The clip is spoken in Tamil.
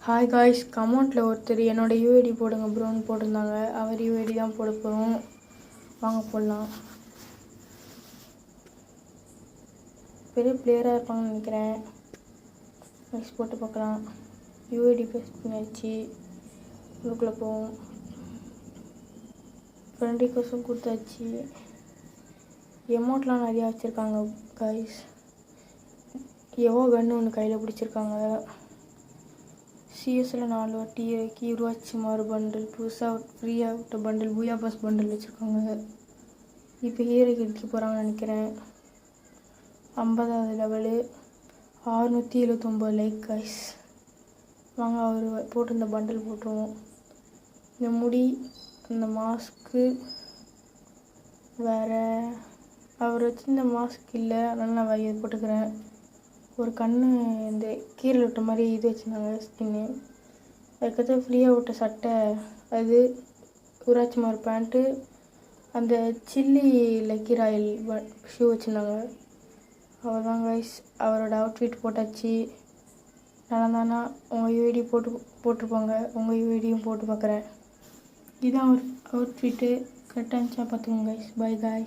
ஹாய் காய்ஸ், கமெண்ட்டில் ஒருத்தர் என்னோட யூஐடி போடுங்க ப்ரோன்னு போட்டிருந்தாங்க. அவர் யூஐடி தான் போட போகிறோம். வாங்க போடலாம். பெரிய பிளேயராக இருப்பாங்கன்னு நினைக்கிறேன். நெக்ஸ்ட் போட்டு பார்க்கலாம். யூஐடி பேஸ்ட் பண்ணியாச்சு. உள்ளுக்குள்ளே போவோம். ஃப்ரெண்ட் ரிக்வெஸ்ட்டும் கொடுத்தாச்சு. எமௌண்ட்லாம் நிறையா வச்சுருக்காங்க காய்ஸ். எவோ கன்று ஒன்று கையில் பிடிச்சிருக்காங்க. சிஎஸ்சில் 4 வாட்டி இறக்கி உருவாச்சுமாறு பண்டில் புதுசாக ஃப்ரீயாக விட்ட பண்டில் பூயா பாஸ் பண்டில் வச்சுருக்காங்க. இப்போ ஹீரோக்கு அடிக்க போகிறாங்கன்னு நினைக்கிறேன். 50வது லெவலு, 679 லைக் காய்ஸ். வாங்க அவர் போட்டிருந்த பண்டில் போட்டுருவோம். இந்த முடி, இந்த மாஸ்க்கு, வேறு அவர் வச்சுருந்த மாஸ்க் இல்லை, அதனால் நான் இது போட்டுக்கிறேன். ஒரு கண்ணு இந்த கீரல் விட்ட மாதிரி இது வச்சுருந்தாங்க ஸ்கின்னு. அதுக்கடுத்து ஃப்ரீயாக விட்ட சட்டை, அது ஊராட்சி மாறு பேண்ட்டு, அந்த சில்லி லக்கீர் ஆயில் ஷூ வச்சுருந்தாங்க. அவ்வளோதான் கைஸ், அவரோட அவுட்ஃபிட் போட்டாச்சு. நல்லா தானா உங்கள் யூஐடி போட்டிருப்பாங்க. உங்கள் யூஐடியும் போட்டு பார்க்குறேன். இதுதான் அவர் அவுட்ஃபிட்டு. கரெக்டாக இருந்துச்சா பார்த்துக்கோங்க கைஸ். By guys.